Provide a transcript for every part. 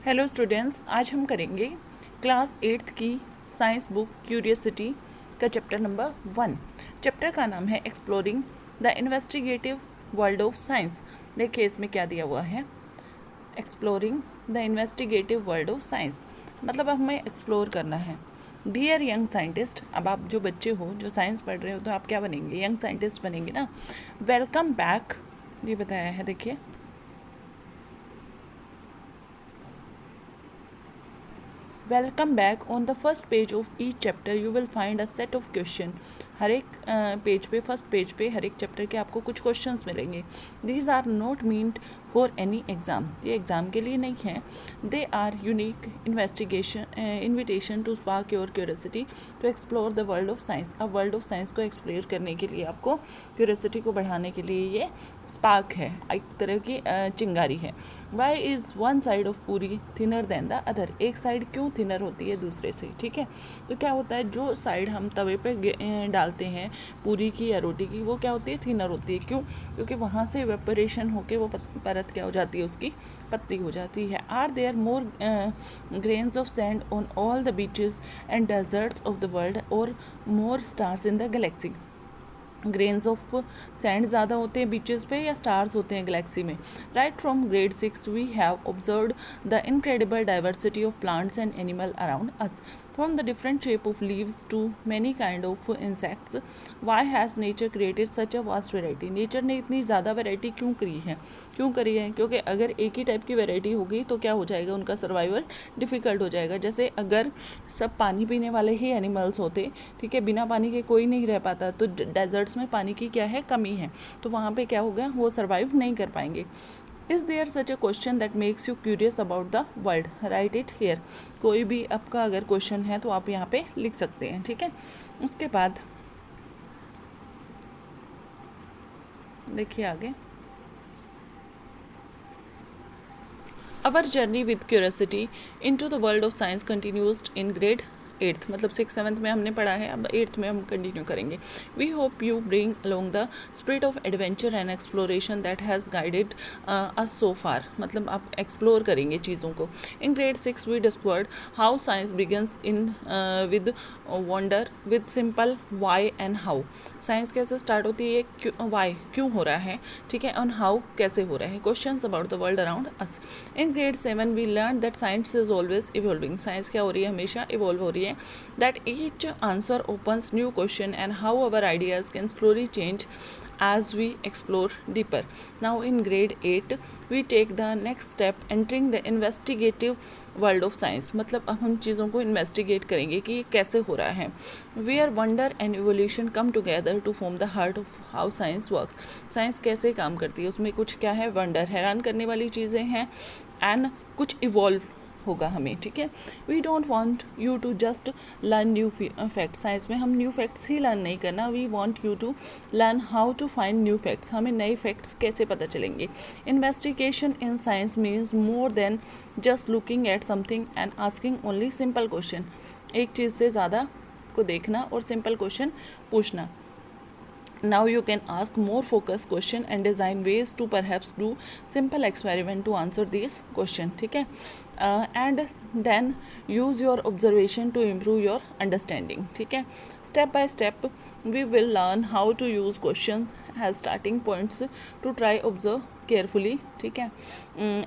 Hello students, आज हम करेंगे क्लास 8th की साइंस बुक क्यूरियसिटी का चैप्टर नंबर 1। चैप्टर का नाम है exploring the investigative world of science. देखिए इसमें क्या दिया हुआ है, exploring the investigative world of science, मतलब अब हमें एक्सप्लोर करना है। डियर यंग साइंटिस्ट, अब आप जो बच्चे हो जो साइंस पढ़ रहे हो तो आप क्या बनेंगे, यंग साइंटिस्ट बनेंगे ना। वेलकम बैक, ये बताया है, देखिए welcome back. On the first page of each chapter you will find a set of question. हर एक पेज पे, फर्स्ट पेज पे हर एक चैप्टर के आपको कुछ क्वेश्चंस मिलेंगे। These are not meant for any exam, ये एग्ज़ाम के लिए नहीं है। They are unique invitation to spark your curiosity to explore the world of science. अब वर्ल्ड ऑफ साइंस को एक्सप्लोर करने के लिए, आपको क्यूरियोसिटी को बढ़ाने के लिए ये स्पार्क है, एक तरह की चिंगारी है। Why is one side of पूरी थिनर देन द अदर, एक साइड क्यों थिनर होती है दूसरे से, ठीक है। तो क्या होता है, जो साइड हम तवे पे डालते हैं पूरी की या रोटी की, वो क्या होती है, थिनर होती है। क्यों? क्योंकि वहाँ से वेपोरेशन होके वो परत क्या हो जाती है, उसकी पत्ती हो जाती है। Are there more grains of sand on all the beaches and deserts of the world or more stars in the galaxy. Grains of sand ज़्यादा होते हैं बीचेस पे या स्टार्स होते हैं गैलेक्सी में। Right from grade 6 we have observed the incredible diversity of plants and animal around us, from the different shape of leaves to many kind of insects. Why has nature created such a vast variety, nature ने इतनी ज़्यादा variety क्यों करी है, क्योंकि अगर एक ही type की वेराइटी होगी तो क्या हो जाएगा, उनका सर्वाइवल डिफ़िकल्ट हो जाएगा। जैसे अगर सब पानी पीने वाले ही एनिमल्स होते, ठीक है, बिना पानी के कोई नहीं रह पाता, तो डेजर्ट्स में पानी की क्या है, कमी है, तो वहाँ पे क्या होगा, वो सर्वाइव नहीं कर पाएंगे। Is there such a question that makes you curious about the world, write it here. कोई भी आपका अगर क्वेश्चन है तो आप यहाँ पे लिख सकते हैं, ठीक है। उसके बाद देखिए आगे, our journey with curiosity into the world of science continues in grade 8th, मतलब 6th-7th में हमने पढ़ा है, अब 8th में हम कंटिन्यू करेंगे। We hope you bring along the spirit of adventure and exploration that has guided us so far, मतलब आप एक्सप्लोर करेंगे चीज़ों को। In grade 6 we discovered how science begins in with wonder with simple why and how. Science कैसे start होती है, Y क्यों हो रहा है, ठीक है, और हाउ कैसे हो रहा है। Questions about the world around us. In grade 7 we learn that science is always evolving, science क्या हो रही है, हमेशा इवॉल्व हो रही है। That each answer opens new question and how our ideas can slowly change as we explore deeper. Now in grade 8 we take the next step entering the investigative world of science, मतलब अब हम चीज़ों को investigate करेंगे कि ये कैसे हो रहा है। Where wonder and evolution come together to form the heart of how science works. Science कैसे काम करती है, उसमें कुछ क्या है, वंडर, हैरान करने वाली चीज़ें हैं, एंड कुछ इवॉल्व होगा हमें, ठीक है। We don't want you to just learn new facts, science में हम न्यू फैक्ट्स ही लर्न नहीं करना, we want you to learn how to find new facts, हमें नए फैक्ट्स कैसे पता चलेंगे। Investigation in science means more than just looking at something and asking only simple question, एक चीज़ से ज़्यादा को देखना और सिंपल क्वेश्चन पूछना। Now you can ask more focused question and design ways to perhaps do simple experiment to answer these question, ठीक है, and then use your observation to improve your understanding, ठीक है। Step by step we will learn how to use questions as starting points to try observe carefully, ठीक है,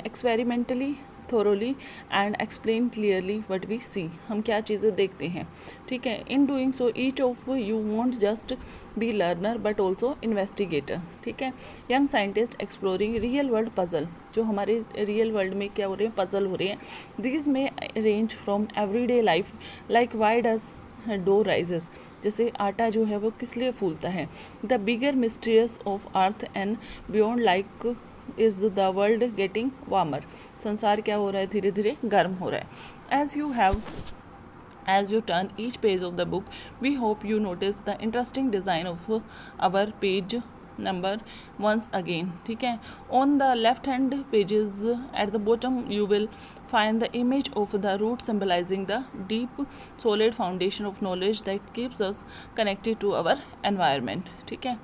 experimentally thoroughly and explain clearly what we see, हम क्या चीज़ें देखते हैं, ठीक है। in doing so each of you won't just be learner but also investigator, ठीक है। young scientist exploring real world puzzle, जो हमारे रियल वर्ल्ड में क्या हो रहे हैं, पजल हो रहे हैं। these may range from everyday life like why does dough rises, जैसे आटा जो है वो किस लिए फूलता है। the bigger mysteries of earth and beyond like is the world getting warmer, संसार क्या हो रहा है, धीरे धीरे गर्म हो रहा है। As you turn each page of the book, we hope you notice the interesting design of our page number once again, ठीक है। On the left hand pages at the bottom you will find the image of the root symbolizing the deep solid foundation of knowledge that keeps us connected to our environment, ठीक है।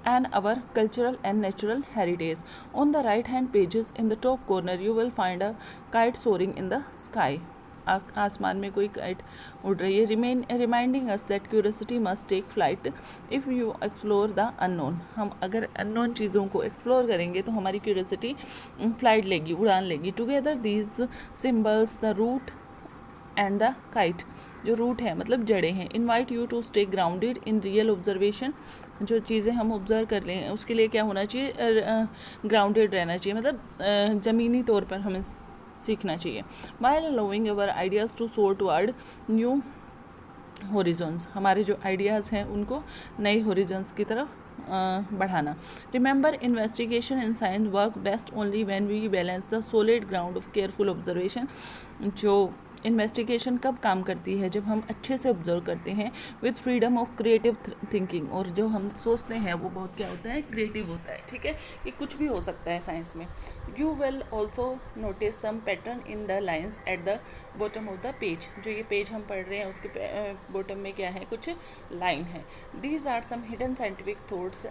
and our cultural and natural heritage. On the right hand pages in the top corner you will find a kite soaring in the sky. आसमान में कोई kite उड़ रही है, reminding us that curiosity must take flight if you explore the unknown. हम अगर unknown चीज़ों को एक्सप्लोर करेंगे तो हमारी क्यूरियोसिटी फ्लाइट लेगी, उड़ान लेगी. Together these symbols the root and the kite, जो रूट है मतलब जड़ें हैं, invite you to stay grounded in real observation. जो चीज़ें हम ऑब्जर्व कर लें उसके लिए क्या होना चाहिए, ग्राउंडेड रहना चाहिए, मतलब ज़मीनी तौर पर हमें सीखना चाहिए. While allowing our ideas to soar toward new horizons, हमारे जो आइडियाज़ हैं उनको नए होरिजॉन्स की तरफ बढ़ाना. Remember investigation in science work best only when we balance the solid ground of careful observation. जो इन्वेस्टिगेशन कब काम करती है, जब हम अच्छे से ऑब्जर्व करते हैं with freedom of creative thinking, और जो हम सोचते हैं वो बहुत क्या होता है, क्रिएटिव होता है. ठीक है, ये कुछ भी हो सकता है साइंस में. You will also notice some pattern in the lines at the bottom of the page. जो ये पेज हम पढ़ रहे हैं उसके बॉटम में क्या है, कुछ लाइन है. These are some hidden scientific thoughts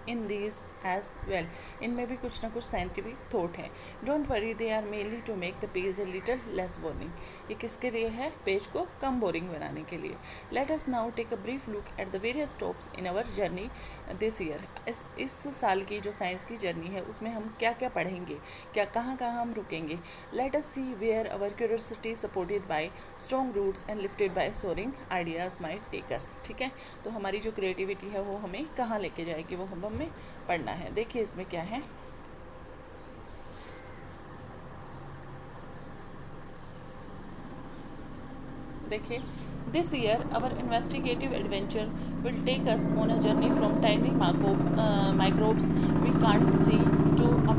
in these as well. इनमें भी कुछ ना कुछ साइंटिफिक थॉट है. Don't worry, they are mainly to make the page a little less boring. ये किसके लिए है, पेज को कम बोरिंग बनाने के लिए. Let us now take a brief look at the various stops in our journey this year. इस साल की जो साइंस की जर्नी है उसमें हम क्या क्या पढ़ेंगे, क्या कहाँ कहाँ हम रुकेंगे. Let us see where our curiosity supported by strong roots and lifted by soaring ideas might take us. ठीक है, तो हमारी जो क्रिएटिविटी है वो हमें कहाँ लेके जाएगी, वो हमें पढ़ना है. देखिए इसमें क्या है, देखिए. This year our investigative adventure will take us on a journey from tiny microbes we can't see to a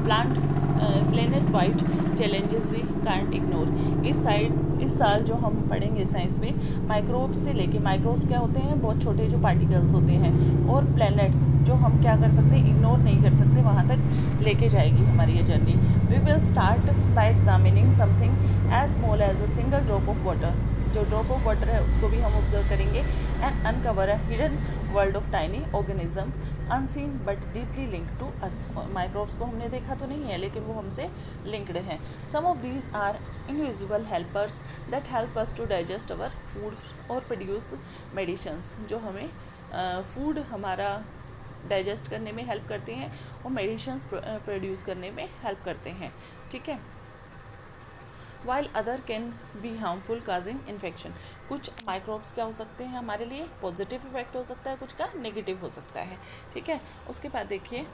planet wide challenges we can't ignore. इस साल जो हम पढ़ेंगे साइंस में, माइक्रोब्स से लेके, माइक्रोब्स क्या होते हैं, बहुत छोटे जो पार्टिकल्स होते हैं, और प्लैनेट्स जो हम क्या कर सकते हैं, इग्नोर नहीं कर सकते, वहाँ तक लेके जाएगी हमारी ये journey. We will start by examining something as small as a single drop of water. जो ड्रॉप ऑफ वाटर है उसको भी हम ऑब्जर्व करेंगे. And uncover a hidden world of tiny organism unseen but deeply linked to us. Microbes को हमने देखा तो नहीं है लेकिन वो हमसे लिंक्ड हैं. Some of these are invisible helpers that help us to digest our food और प्रोड्यूस मेडिसिन्स. जो हमें फूड हमारा डाइजेस्ट करने में हेल्प करते हैं और मेडिसिन्स प्रोड्यूस करने में हेल्प करते हैं. ठीक है. While other can be harmful causing infection. कुछ माइक्रोब्स क्या हो सकते हैं, हमारे लिए पॉजिटिव इफेक्ट हो सकता है, कुछ का नेगेटिव हो सकता है. ठीक है, उसके बाद देखिए,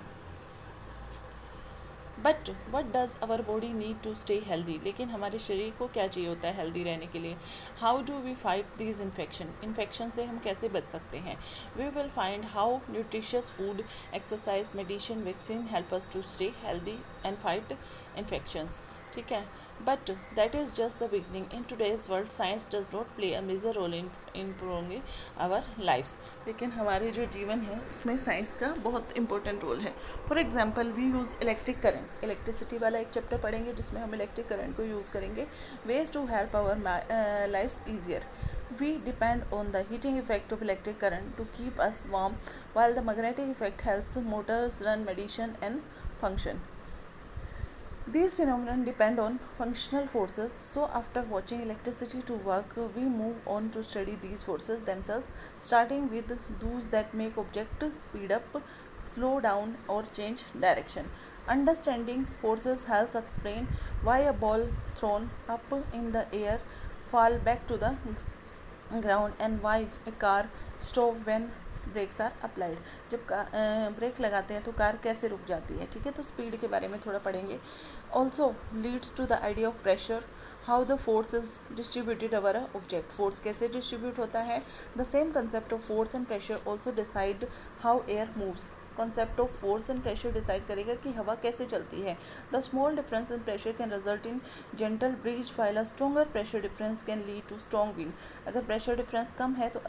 but what does our body need to stay healthy. लेकिन हमारे शरीर को क्या चाहिए होता है हेल्दी रहने के लिए. How do we fight these infection से हम कैसे बच सकते हैं. We will find how nutritious food, exercise, medicine, vaccine help us to stay healthy and fight infections. ठीक है, but that is just the beginning. In today's world science does not play a major role in improving our lives. लेकिन हमारे जो जीवन है उसमें science का बहुत इंपॉर्टेंट रोल है. For example we use electric current. Electricity वाला एक चैप्टर पढ़ेंगे जिसमें हम इलेक्ट्रिक करंट को यूज़ करेंगे. Ways to help our lifes easier. We depend on the heating effect of electric current to keep us warm, while the magnetic effect helps motors run, medicine and function. These phenomena depend on functional forces, so after watching electricity to work, we move on to study these forces themselves, starting with those that make object speed up, slow down or change direction. Understanding forces helps explain why a ball thrown up in the air fall back to the ground and why a car stop when brakes are applied. जब brake लगाते हैं तो car कैसे रुक जाती है. ठीक है, तो स्पीड के बारे में थोड़ा पढ़ेंगे. Also leads to the idea of pressure, how the force is distributed our object. Force कैसे डिस्ट्रीब्यूट होता है. The same concept of force and pressure also decide how air moves. Concept of force and pressure decide करेगा कि हवा कैसे चलती है. The small difference in pressure can result in gentle breeze, while a stronger pressure difference can lead to strong wind. अगर pressure difference कम है तो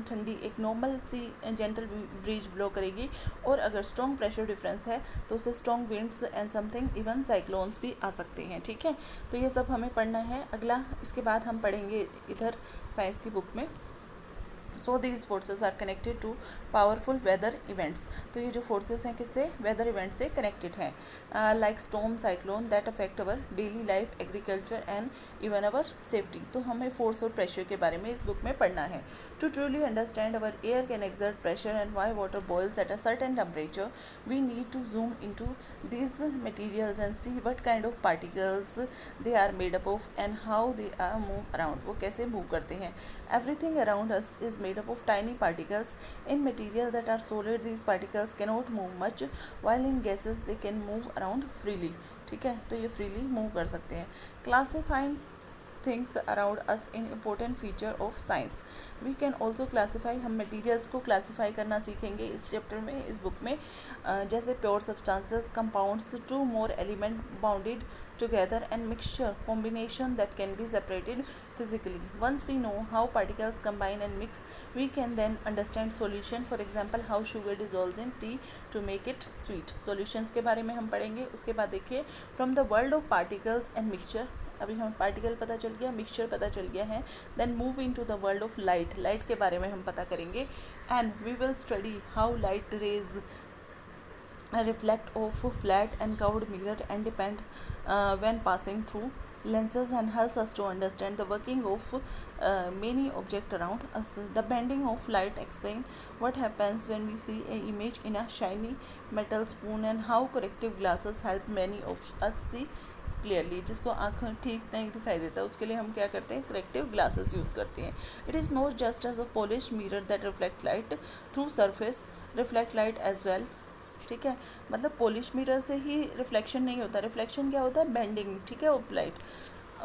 ठंडी एक नॉर्मल सी जेंटल ब्रीज ब्लो करेगी, और अगर स्ट्रॉन्ग प्रेशर डिफरेंस है तो उससे strong winds and something even cyclones भी आ सकते हैं. ठीक है, तो ये सब हमें पढ़ना है. अगला इसके बाद हम पढ़ेंगे इधर साइंस की बुक में. So these forces are connected to powerful weather events. तो ये जो फोर्सेस हैं किससे, वेदर इवेंट से कनेक्टेड हैं, like storm, cyclone that affect our daily life, agriculture and even our safety. तो हमें फोर्स और प्रेशर के बारे में इस बुक में पढ़ना है। To truly understand our air can exert pressure and why water boils at a certain temperature, we need to zoom into these materials and see what kind of particles they are made up of and how they are move around. वो कैसे move करते हैं। Everything around us is made up of tiny particles. In material that are solid, these particles cannot move much, while in gases they can move around freely. ठीक है, तो ये freely move कर सकते हैं। Classifying things around us in important feature of science. We can also classify, हम materials को classify करना सीखेंगे इस चैप्टर में, इस बुक में, जैसे pure substances, compounds, two more element bounded together and mixture combination that can be separated physically. Once we know how particles combine and mix, we can then understand solution. For example, how sugar dissolves in tea to make it sweet. Solutions के बारे में हम पढ़ेंगे। उसके बाद देखिए, from the world of particles and mixture, अभी हमें पार्टिकल पता चल गया, मिक्सचर पता चल गया है। Then move in to the world of light, light के बारे में हम पता करेंगे। And we will study how light rays reflect off flat and curved mirror and depend when passing through lenses and helps us to understand the working of many objects around us. The bending of light explain what happens when we see an image in a shiny metal spoon and how corrective glasses help many of us see clearly. जिसको आँख ठीक नहीं दिखाई देता उसके लिए हम क्या करते हैं, करेक्टिव ग्लासेस यूज़ करते हैं। It is not just as a polish mirror that reflect light through surface, reflect light as well. ठीक है, मतलब पॉलिश मिरर से ही रिफ्लेक्शन नहीं होता, रिफ्लेक्शन क्या होता है, बेंडिंग। ठीक है, ऑफ लाइट,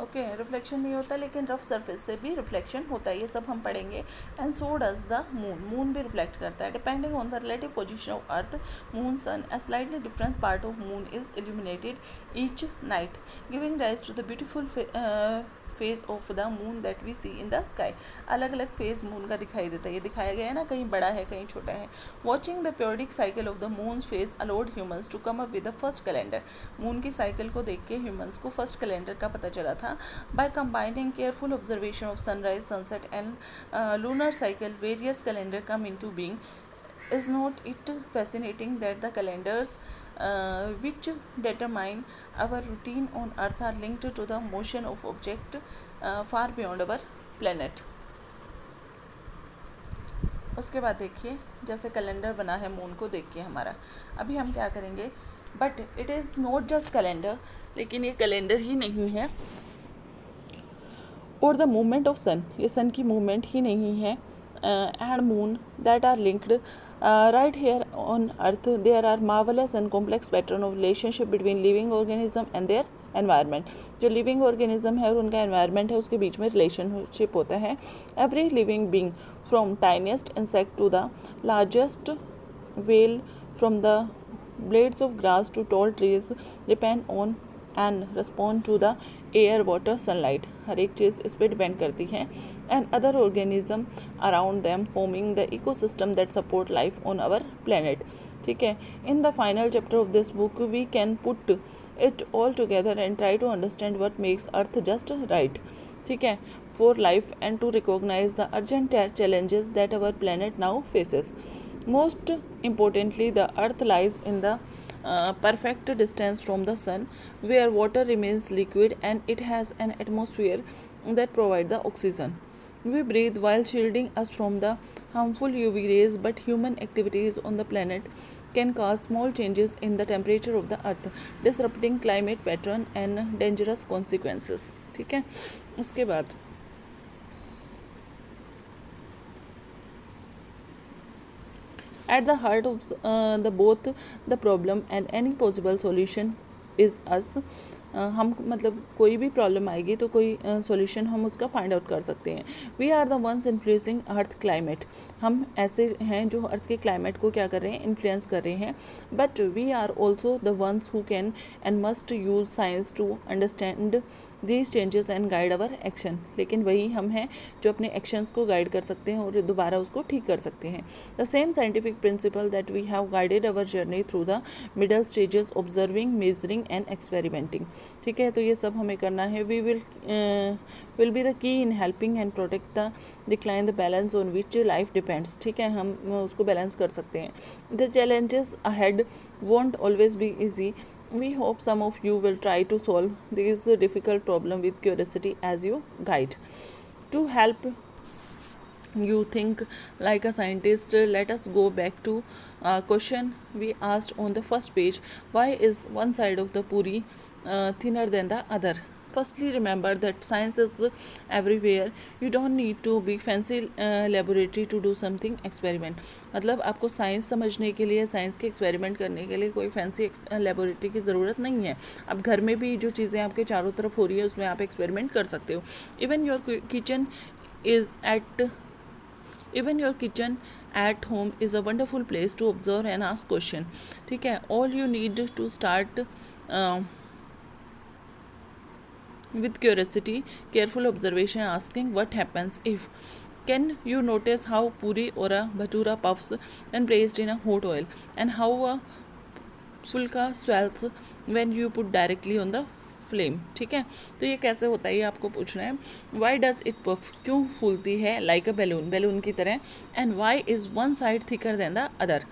ओके, रिफ्लेक्शन नहीं होता, लेकिन रफ सरफेस से भी रिफ्लेक्शन होता है, ये सब हम पढ़ेंगे। And so does the moon, moon भी रिफ्लेक्ट करता है। Depending on the relative position of earth, moon, sun, a slightly different part of moon is illuminated each night, giving rise to the beautiful phase of the moon that we see in the sky. अलग अलग phase moon का दिखाई देता है, ये दिखाया गया है ना, कहीं बड़ा है कहीं छोटा है। Watching the periodic cycle of the moon phase allowed humans to come up with the first calendar. Moon की साइकिल को देख के ह्यूमंस को फर्स्ट कैलेंडर का पता चला था। By combining careful observation of sunrise, sunset and lunar cycle, various calendar come in to being. Is not it fascinating that the calendars which determine our routine on earth are linked to the motion of object far beyond our planet। उसके बाद देखिए, जैसे calendar बना है moon को देख के हमारा, अभी हम क्या करेंगे, but it is not just calendar, लेकिन ये कैलेंडर ही नहीं है, और द मूवमेंट ऑफ सन, ये सन की मूवमेंट ही नहीं है, and moon that are linked right here on earth. There are marvelous and complex pattern of relationship between living organism and their environment। जो living organism है और उनका environment है उसके बीच में relationship होता है। Every living being from tiniest insect to the largest whale, from the blades of grass to tall trees, depend on and respond to the air, water, sunlight, हर एक चीज़ इस पर डिपेंड करती है। And other organism around them forming the ecosystem that support life on our planet. ठीक है, in the final chapter of this book we can put it all together and try to understand what makes earth just right. ठीक है, for life and to recognise the urgent challenges that our planet now faces. Most importantly the earth lies in the perfect distance from the sun, where water remains liquid and it has an atmosphere that provides the oxygen we breathe while shielding us from the harmful UV rays. But human activities on the planet can cause small changes in the temperature of the earth, disrupting climate pattern and dangerous consequences। ठीक है, उसके बाद at the heart of the both the problem and any possible solution is us। हम मतलब कोई भी problem आएगी तो कोई सॉल्यूशन हम उसका फाइंड आउट कर सकते हैं। We are the ones influencing earth climate, हम ऐसे हैं जो अर्थ के क्लाइमेट को क्या कर रहे हैं, इन्फ्लुएंस कर रहे हैं। But we are also the ones who can and must use science to understand these changes and guide our action, लेकिन वही हम हैं जो अपने एक्शंस को गाइड कर सकते हैं और दोबारा उसको ठीक कर सकते हैं. The same scientific principle that we have guided our journey through the middle stages observing, measuring and experimenting. ठीक है, तो ये सब हमें करना है. We will be the key in helping and protect the decline the balance on which life depends. ठीक है, हम उसको बैलेंस कर सकते हैं. The challenges ahead won't always be easy. We hope some of you will try to solve this difficult problem with curiosity as you guide. To help you think like a scientist, let us go back to a question we asked on the first page. Why is one side of the puri thinner than the other? Firstly, remember that science is everywhere. You don't need to be fancy laboratory to do something experiment. मतलब आपको science समझने के लिए, science के experiment करने के लिए कोई फैंसी लेबोरेटरी की ज़रूरत नहीं है. आप घर में भी जो चीज़ें आपके चारों तरफ हो रही है उसमें आप एक्सपेरिमेंट कर सकते हो. Even your kitchen is even your kitchen at home is a wonderful place to observe and ask question. ठीक है, all you need to start with curiosity, careful observation, asking what happens if. Can you notice how puri or a bhatura puffs when placed in a hot oil, and how a fulka swells when you put directly on the flame. ठीक है, तो ये कैसे होता है ये आपको पूछना है. वाई डज इट पफ, क्यों फूलती है लाइक अ बैलून, बैलून की तरह. And why is one side thicker than the other,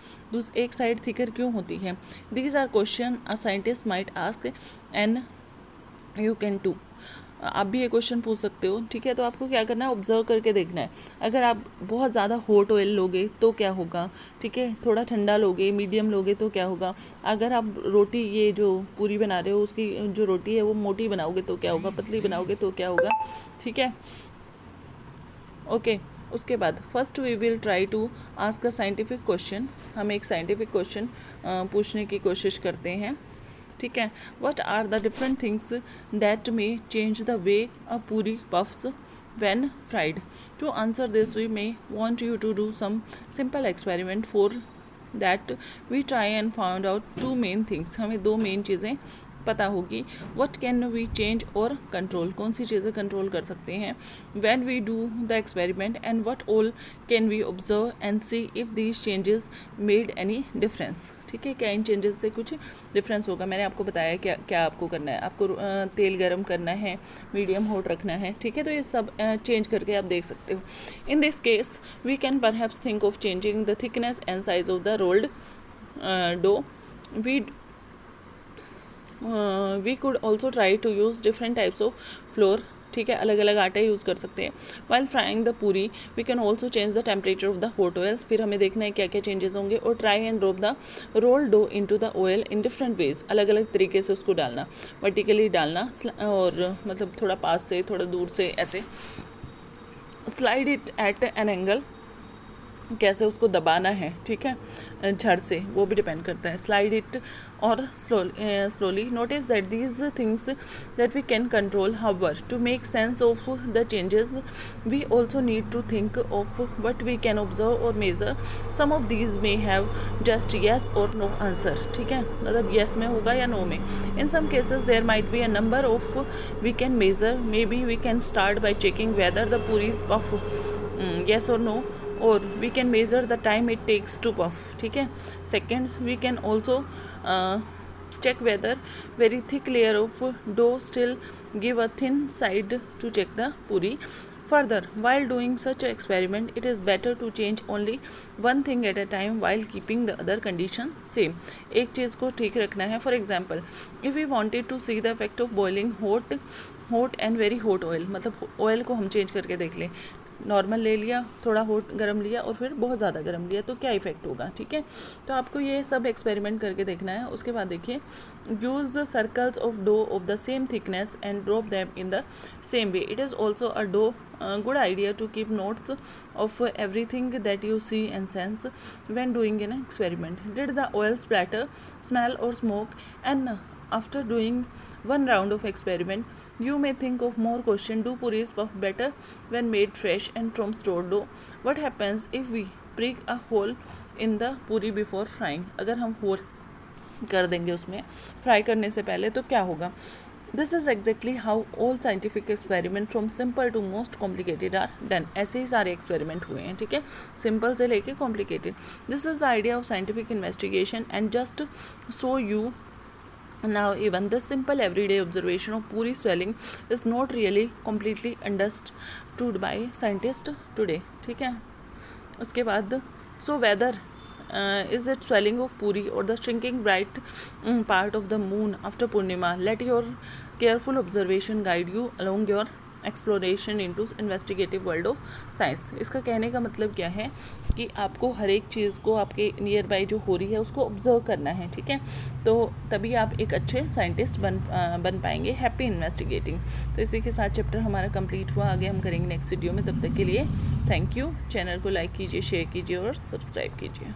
एक साइड थिकर क्यों होती है. These are question a scientist might ask and you can too. आप भी ये क्वेश्चन पूछ सकते हो. ठीक है, तो आपको क्या करना है, ऑब्जर्व करके देखना है. अगर आप बहुत ज़्यादा हॉट ऑयल लोगे तो क्या होगा. ठीक है, थोड़ा ठंडा लोगे, मीडियम लोगे तो क्या होगा. अगर आप रोटी ये जो पूरी बना रहे हो उसकी जो रोटी है वो मोटी बनाओगे तो क्या होगा, पतली बनाओगे तो क्या होगा. ठीक है, ओके. उसके बाद first we will try to ask a scientific question. हम एक साइंटिफिक क्वेश्चन पूछने की कोशिश करते हैं. ठीक है, what are the different things that may change the way a puri puffs when fried. To answer this, we may want you to do some simple experiment. For that, we try and found out two main things. हमें दो main चीज़ें पता होगी. what can we change और control, कौन सी चीज़ें control कर सकते हैं when we do the experiment, and what all can we observe and see if these changes made any difference. ठीक है, क्या इन चेंजेस से कुछ डिफरेंस होगा. मैंने आपको बताया क्या क्या आपको करना है. आपको तेल गरम करना है, मीडियम हॉट रखना है. ठीक है, तो ये सब चेंज करके आप देख सकते हो. In this case we can perhaps think of changing the thickness and size of the rolled dough. We could also try to use different types of flour. ठीक है, अलग अलग आटा यूज़ कर सकते हैं. While frying the puri we can also change the temperature of the hot oil. फिर हमें देखना है क्या क्या चेंजेस होंगे. और try and drop the roll dough into the oil in different ways. अलग अलग तरीके से उसको डालना, वर्टिकली डालना और मतलब थोड़ा पास से थोड़ा दूर से ऐसे. Slide it at an angle, कैसे उसको दबाना है. ठीक है, झड़ से, वो भी डिपेंड करता है. Slide it or slowly. Notice that these things that we can control. However, to make sense of the changes we also need to think of what we can observe or measure. Some of these may have just yes or no answer. ठीक है, मतलब yes में होगा या no में. In some cases there might be a number of we can measure. Maybe we can start by checking whether the पूरी is puff, yes or no, or we can measure the time it takes to puff. ठीक है, seconds. We can also check whether very thick layer of dough still give a thin side to check the puri. Further, while doing such an experiment, it is better to change only one thing at a time while keeping the other condition same. एक चीज़ को ठीक रखना है. For example, if we wanted to see the effect of boiling hot and very hot oil, मतलब oil को हम change करके देख लें. नॉर्मल ले लिया, थोड़ा हॉट गर्म लिया और फिर बहुत ज़्यादा गर्म लिया, तो क्या इफेक्ट होगा. ठीक है, तो आपको ये सब एक्सपेरिमेंट करके देखना है. उसके बाद देखिए, use the circles of dough of the same thickness and drop them in the same way. It is also a dough good idea to keep notes of everything that you see and sense when doing an experiment. Did the oil splatter, smell or smoke? And after doing one round of experiment, you may think of more question. Do puris puff better when made fresh and from stored dough? What happens if we prick a hole in the puri before frying? अगर हम whole कर देंगे उसमें fry करने से पहले तो क्या होगा. This is exactly how all scientific experiment from simple to most complicated are done. ऐसे ही सारे एक्सपेरिमेंट हुए हैं, ठीक है, सिंपल से लेके complicated. This is the idea of scientific investigation and just so you now even this simple everyday observation of puri swelling is not really completely understood by scientists today, ठीक है। उसके बाद so whether is it swelling of puri or the shrinking bright part of the moon after purnima, let your careful observation guide you along your exploration into investigative world of science. इसका कहने का मतलब क्या है कि आपको हर एक चीज़ को आपके नियर बाई जो हो रही है उसको ऑब्जर्व करना है, ठीक है, तो तभी आप एक अच्छे साइंटिस्ट बन पाएंगे, हैप्पी इन्वेस्टिगेटिंग। तो इसी के साथ चैप्टर हमारा कंप्लीट हुआ। आगे हम करेंगे नेक्स्ट वीडियो में। तब तक के लिए थैंक यू। चैनल को लाइक कीजिए, शेयर कीजिए और सब्सक्राइब कीजिए।